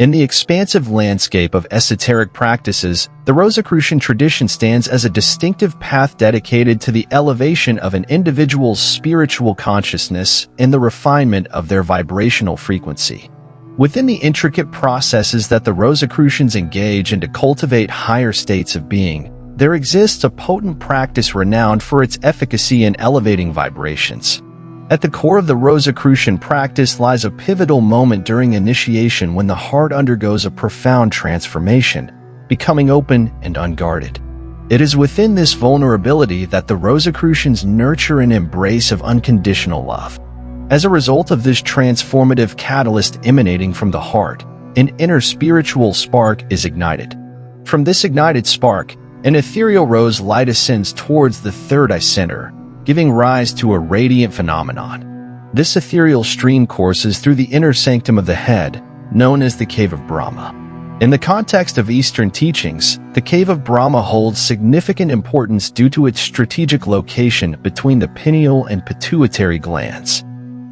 In the expansive landscape of esoteric practices, the Rosicrucian tradition stands as a distinctive path dedicated to the elevation of an individual's spiritual consciousness and the refinement of their vibrational frequency. Within the intricate processes that the Rosicrucians engage in to cultivate higher states of being, there exists a potent practice renowned for its efficacy in elevating vibrations. At the core of the Rosicrucian practice lies a pivotal moment during initiation when the heart undergoes a profound transformation, becoming open and unguarded. It is within this vulnerability that the Rosicrucians nurture an embrace of unconditional love. As a result of this transformative catalyst emanating from the heart, an inner spiritual spark is ignited. From this ignited spark, an ethereal rose light ascends towards the third eye center, giving rise to a radiant phenomenon. This ethereal stream courses through the inner sanctum of the head, known as the Cave of Brahma. In the context of Eastern teachings, the Cave of Brahma holds significant importance due to its strategic location between the pineal and pituitary glands.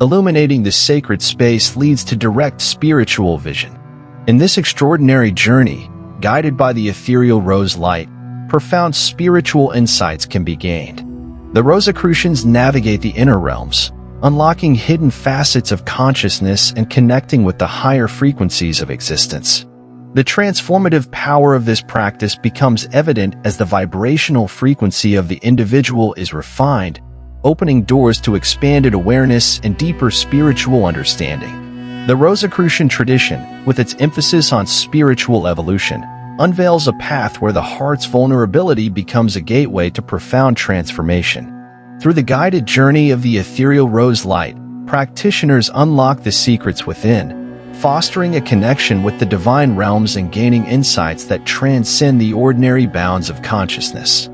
Illuminating this sacred space leads to direct spiritual vision. In this extraordinary journey, guided by the ethereal rose light, profound spiritual insights can be gained. The Rosicrucians navigate the inner realms, unlocking hidden facets of consciousness and connecting with the higher frequencies of existence. The transformative power of this practice becomes evident as the vibrational frequency of the individual is refined, opening doors to expanded awareness and deeper spiritual understanding. The Rosicrucian tradition, with its emphasis on spiritual evolution, unveils a path where the heart's vulnerability becomes a gateway to profound transformation. Through the guided journey of the ethereal rose light, practitioners unlock the secrets within, fostering a connection with the divine realms and gaining insights that transcend the ordinary bounds of consciousness.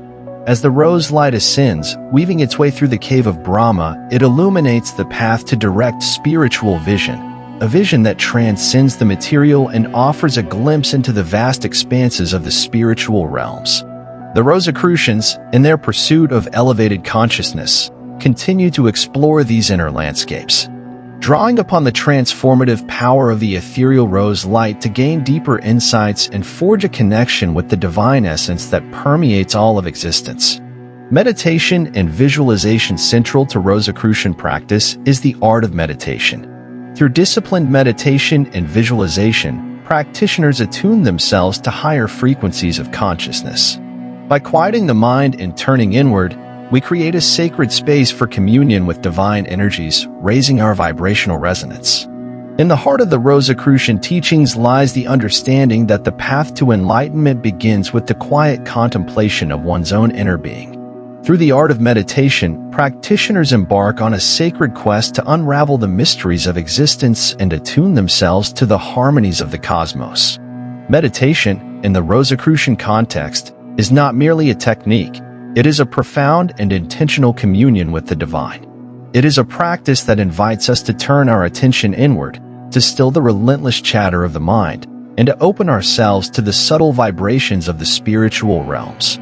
As the rose light ascends, weaving its way through the Cave of Brahma, it illuminates the path to direct spiritual vision, a vision that transcends the material and offers a glimpse into the vast expanses of the spiritual realms. The Rosicrucians, in their pursuit of elevated consciousness, continue to explore these inner landscapes, drawing upon the transformative power of the ethereal rose light to gain deeper insights and forge a connection with the divine essence that permeates all of existence. Meditation and visualization central to Rosicrucian practice is the art of meditation. Through disciplined meditation and visualization, practitioners attune themselves to higher frequencies of consciousness. By quieting the mind and turning inward, we create a sacred space for communion with divine energies, raising our vibrational resonance. In the heart of the Rosicrucian teachings lies the understanding that the path to enlightenment begins with the quiet contemplation of one's own inner being. Through the art of meditation, practitioners embark on a sacred quest to unravel the mysteries of existence and attune themselves to the harmonies of the cosmos. Meditation, in the Rosicrucian context, is not merely a technique. It is a profound and intentional communion with the divine. It is a practice that invites us to turn our attention inward, to still the relentless chatter of the mind, and to open ourselves to the subtle vibrations of the spiritual realms.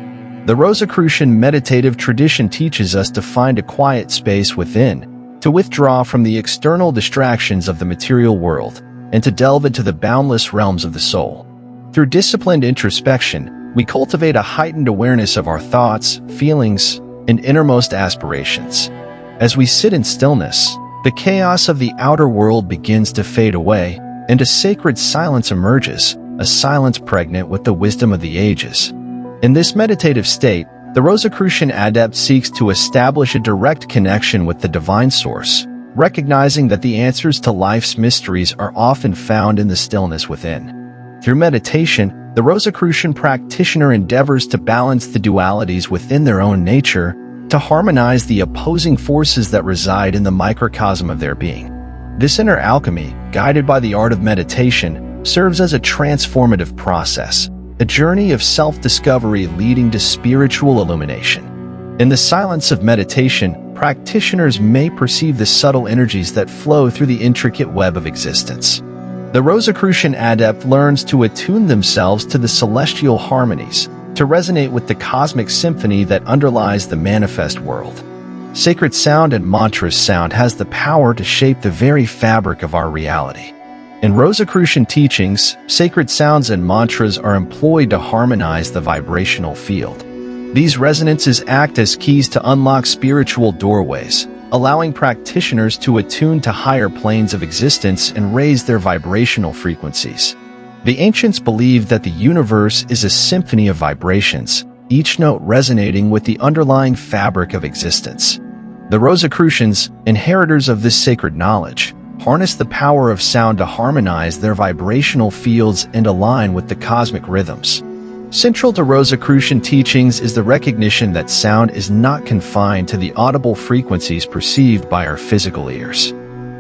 The Rosicrucian meditative tradition teaches us to find a quiet space within, to withdraw from the external distractions of the material world, and to delve into the boundless realms of the soul. Through disciplined introspection, we cultivate a heightened awareness of our thoughts, feelings, and innermost aspirations. As we sit in stillness, the chaos of the outer world begins to fade away, and a sacred silence emerges, a silence pregnant with the wisdom of the ages. In this meditative state, the Rosicrucian adept seeks to establish a direct connection with the divine source, recognizing that the answers to life's mysteries are often found in the stillness within. Through meditation, the Rosicrucian practitioner endeavors to balance the dualities within their own nature, to harmonize the opposing forces that reside in the microcosm of their being. This inner alchemy, guided by the art of meditation, serves as a transformative process, a journey of self-discovery leading to spiritual illumination. In the silence of meditation, practitioners may perceive the subtle energies that flow through the intricate web of existence. The Rosicrucian adept learns to attune themselves to the celestial harmonies, to resonate with the cosmic symphony that underlies the manifest world. Sacred sound and mantra sound has the power to shape the very fabric of our reality. In Rosicrucian teachings, sacred sounds and mantras are employed to harmonize the vibrational field. These resonances act as keys to unlock spiritual doorways, allowing practitioners to attune to higher planes of existence and raise their vibrational frequencies. The ancients believed that the universe is a symphony of vibrations, each note resonating with the underlying fabric of existence. The Rosicrucians, inheritors of this sacred knowledge, harness the power of sound to harmonize their vibrational fields and align with the cosmic rhythms. Central to Rosicrucian teachings is the recognition that sound is not confined to the audible frequencies perceived by our physical ears.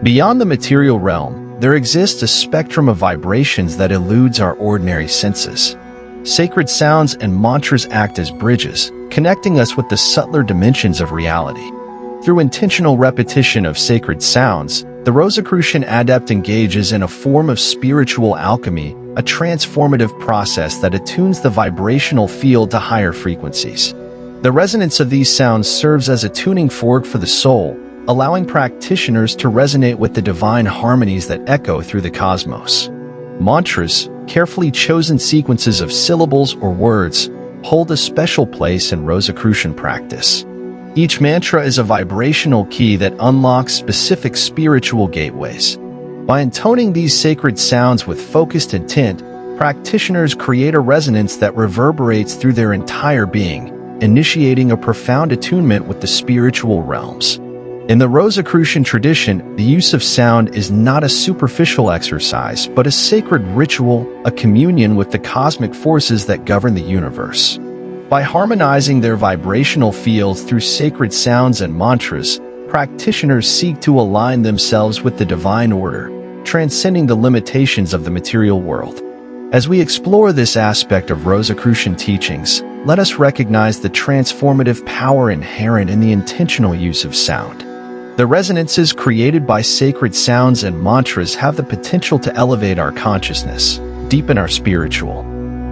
Beyond the material realm, there exists a spectrum of vibrations that eludes our ordinary senses. Sacred sounds and mantras act as bridges, connecting us with the subtler dimensions of reality. Through intentional repetition of sacred sounds, the Rosicrucian adept engages in a form of spiritual alchemy, a transformative process that attunes the vibrational field to higher frequencies. The resonance of these sounds serves as a tuning fork for the soul, allowing practitioners to resonate with the divine harmonies that echo through the cosmos. Mantras, carefully chosen sequences of syllables or words, hold a special place in Rosicrucian practice. Each mantra is a vibrational key that unlocks specific spiritual gateways. By intoning these sacred sounds with focused intent, practitioners create a resonance that reverberates through their entire being, initiating a profound attunement with the spiritual realms. In the Rosicrucian tradition, the use of sound is not a superficial exercise, but a sacred ritual, a communion with the cosmic forces that govern the universe. By harmonizing their vibrational fields through sacred sounds and mantras, practitioners seek to align themselves with the divine order, transcending the limitations of the material world. As we explore this aspect of Rosicrucian teachings, let us recognize the transformative power inherent in the intentional use of sound. The resonances created by sacred sounds and mantras have the potential to elevate our consciousness, deepen our spiritual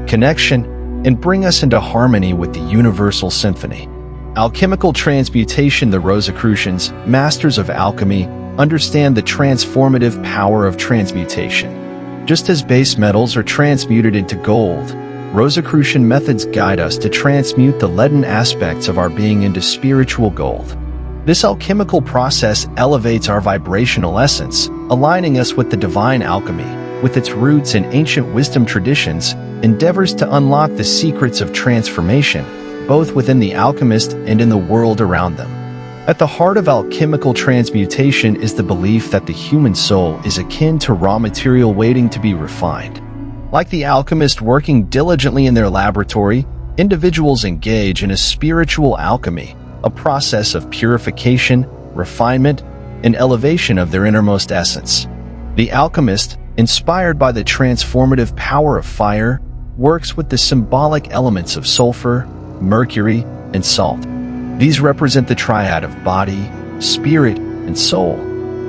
connection, and bring us into harmony with the universal symphony. Alchemical transmutation. The Rosicrucians, masters of alchemy, understand the transformative power of transmutation. Just as base metals are transmuted into gold, Rosicrucian methods guide us to transmute the leaden aspects of our being into spiritual gold. This alchemical process elevates our vibrational essence, aligning us with the divine alchemy. With its roots in ancient wisdom traditions, endeavors to unlock the secrets of transformation, both within the alchemist and in the world around them. At the heart of alchemical transmutation is the belief that the human soul is akin to raw material waiting to be refined. Like the alchemist working diligently in their laboratory, individuals engage in a spiritual alchemy, a process of purification, refinement, and elevation of their innermost essence. The alchemist, inspired by the transformative power of fire, works with the symbolic elements of sulfur, mercury, and salt. These represent the triad of body, spirit, and soul.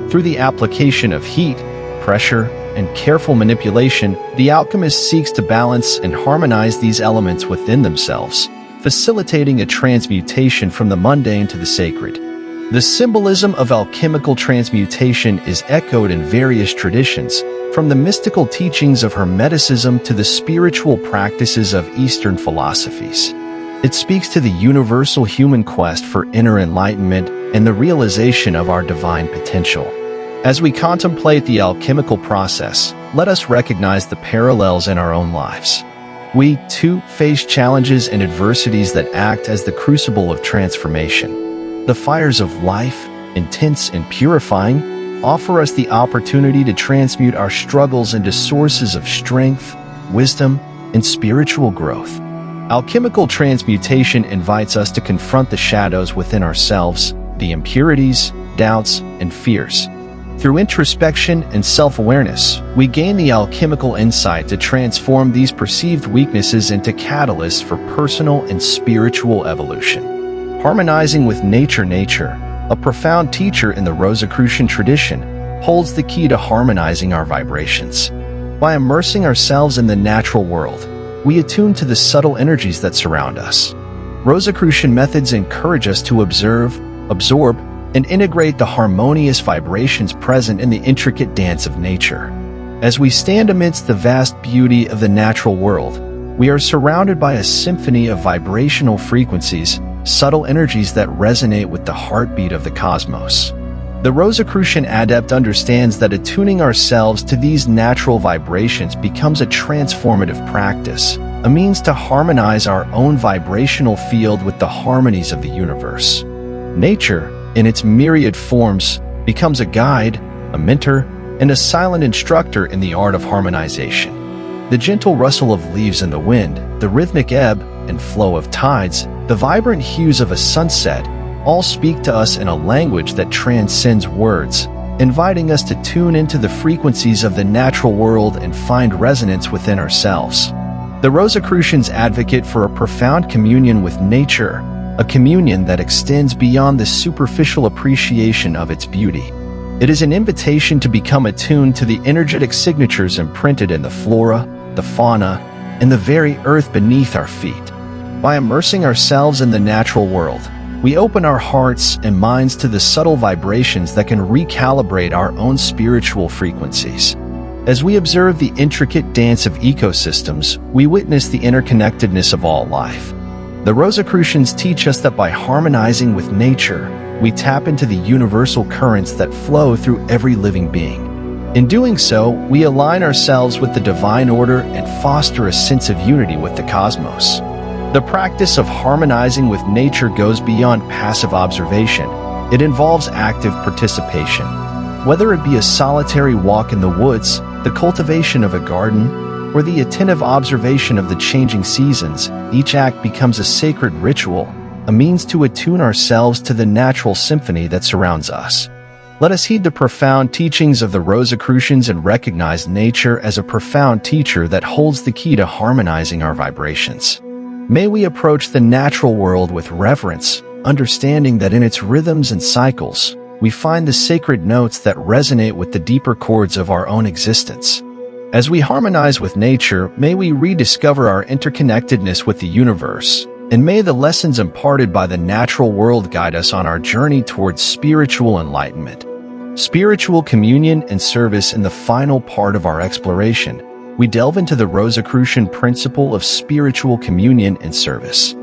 Through the application of heat, pressure, and careful manipulation, the alchemist seeks to balance and harmonize these elements within themselves, facilitating a transmutation from the mundane to the sacred. The symbolism of alchemical transmutation is echoed in various traditions, from the mystical teachings of Hermeticism to the spiritual practices of Eastern philosophies. It speaks to the universal human quest for inner enlightenment and the realization of our divine potential. As we contemplate the alchemical process, let us recognize the parallels in our own lives. We, too, face challenges and adversities that act as the crucible of transformation. The fires of life, intense and purifying, offer us the opportunity to transmute our struggles into sources of strength, wisdom, and spiritual growth. Alchemical transmutation invites us to confront the shadows within ourselves, the impurities, doubts, and fears. Through introspection and self-awareness, we gain the alchemical insight to transform these perceived weaknesses into catalysts for personal and spiritual evolution. Harmonizing with nature, a profound teacher in the Rosicrucian tradition, holds the key to harmonizing our vibrations. By immersing ourselves in the natural world, we attune to the subtle energies that surround us. Rosicrucian methods encourage us to observe, absorb, and integrate the harmonious vibrations present in the intricate dance of nature. As we stand amidst the vast beauty of the natural world, we are surrounded by a symphony of vibrational frequencies, subtle energies that resonate with the heartbeat of the cosmos. The Rosicrucian adept understands that attuning ourselves to these natural vibrations becomes a transformative practice, a means to harmonize our own vibrational field with the harmonies of the universe. Nature, in its myriad forms, becomes a guide, a mentor, and a silent instructor in the art of harmonization. The gentle rustle of leaves in the wind, the rhythmic ebb and flow of tides, the vibrant hues of a sunset, all speak to us in a language that transcends words, inviting us to tune into the frequencies of the natural world and find resonance within ourselves. The Rosicrucians advocate for a profound communion with nature, a communion that extends beyond the superficial appreciation of its beauty. It is an invitation to become attuned to the energetic signatures imprinted in the flora, the fauna, and the very earth beneath our feet. By immersing ourselves in the natural world, we open our hearts and minds to the subtle vibrations that can recalibrate our own spiritual frequencies. As we observe the intricate dance of ecosystems, we witness the interconnectedness of all life. The Rosicrucians teach us that by harmonizing with nature, we tap into the universal currents that flow through every living being. In doing so, we align ourselves with the divine order and foster a sense of unity with the cosmos. The practice of harmonizing with nature goes beyond passive observation. It involves active participation. Whether it be a solitary walk in the woods, the cultivation of a garden, or the attentive observation of the changing seasons, each act becomes a sacred ritual, a means to attune ourselves to the natural symphony that surrounds us. Let us heed the profound teachings of the Rosicrucians and recognize nature as a profound teacher that holds the key to harmonizing our vibrations. May we approach the natural world with reverence, understanding that in its rhythms and cycles, we find the sacred notes that resonate with the deeper chords of our own existence. As we harmonize with nature, may we rediscover our interconnectedness with the universe, and may the lessons imparted by the natural world guide us on our journey towards spiritual enlightenment. Spiritual communion and service in the final part of our exploration, we delve into the Rosicrucian principle of spiritual communion and service.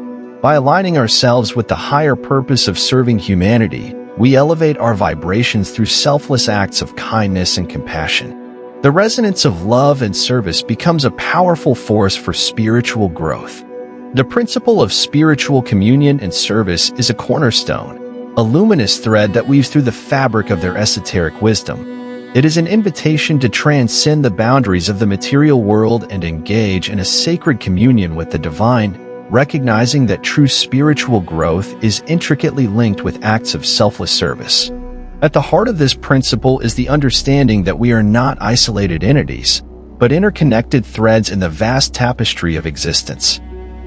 By aligning ourselves with the higher purpose of serving humanity, we elevate our vibrations through selfless acts of kindness and compassion. The resonance of love and service becomes a powerful force for spiritual growth. The principle of spiritual communion and service is a cornerstone, a luminous thread that weaves through the fabric of their esoteric wisdom. It is an invitation to transcend the boundaries of the material world and engage in a sacred communion with the divine, recognizing that true spiritual growth is intricately linked with acts of selfless service. At the heart of this principle is the understanding that we are not isolated entities, but interconnected threads in the vast tapestry of existence.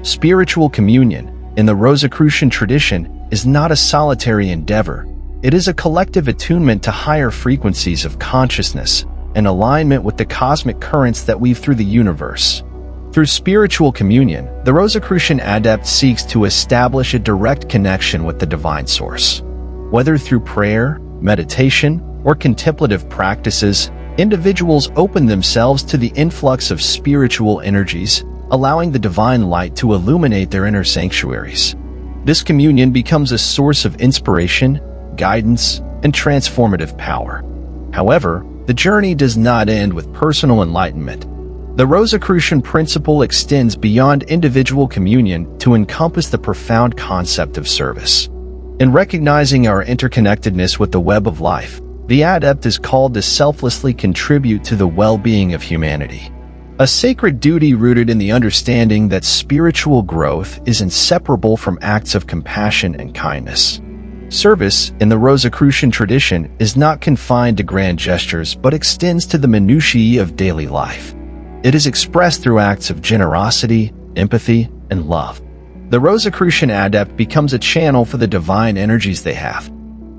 Spiritual communion, in the Rosicrucian tradition, is not a solitary endeavor. It is a collective attunement to higher frequencies of consciousness and alignment with the cosmic currents that weave through the universe. Through spiritual communion, the Rosicrucian adept seeks to establish a direct connection with the divine source. Whether through prayer, meditation, or contemplative practices, individuals open themselves to the influx of spiritual energies, allowing the divine light to illuminate their inner sanctuaries. This communion becomes a source of inspiration, guidance, and transformative power. However, the journey does not end with personal enlightenment. The Rosicrucian principle extends beyond individual communion to encompass the profound concept of service. In recognizing our interconnectedness with the web of life, the adept is called to selflessly contribute to the well-being of humanity. A sacred duty rooted in the understanding that spiritual growth is inseparable from acts of compassion and kindness. Service, in the Rosicrucian tradition, is not confined to grand gestures but extends to the minutiae of daily life. It is expressed through acts of generosity, empathy, and love. The Rosicrucian adept becomes a channel for the divine energies they have,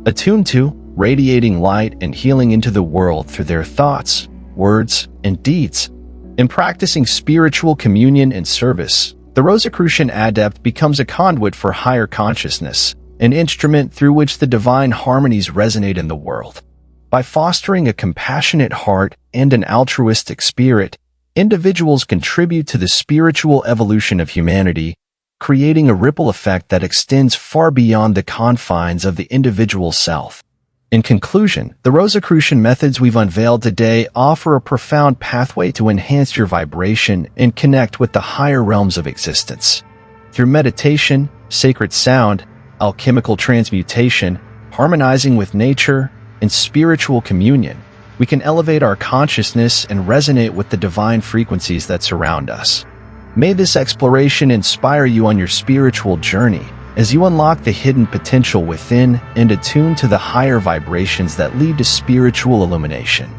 attuned to, radiating light and healing into the world through their thoughts, words, and deeds. In practicing spiritual communion and service, the Rosicrucian adept becomes a conduit for higher consciousness, an instrument through which the divine harmonies resonate in the world. By fostering a compassionate heart and an altruistic spirit, individuals contribute to the spiritual evolution of humanity, creating a ripple effect that extends far beyond the confines of the individual self. In conclusion, the Rosicrucian methods we've unveiled today offer a profound pathway to enhance your vibration and connect with the higher realms of existence. Through meditation, sacred sound, alchemical transmutation, harmonizing with nature, and spiritual communion, we can elevate our consciousness and resonate with the divine frequencies that surround us. May this exploration inspire you on your spiritual journey as you unlock the hidden potential within and attune to the higher vibrations that lead to spiritual illumination.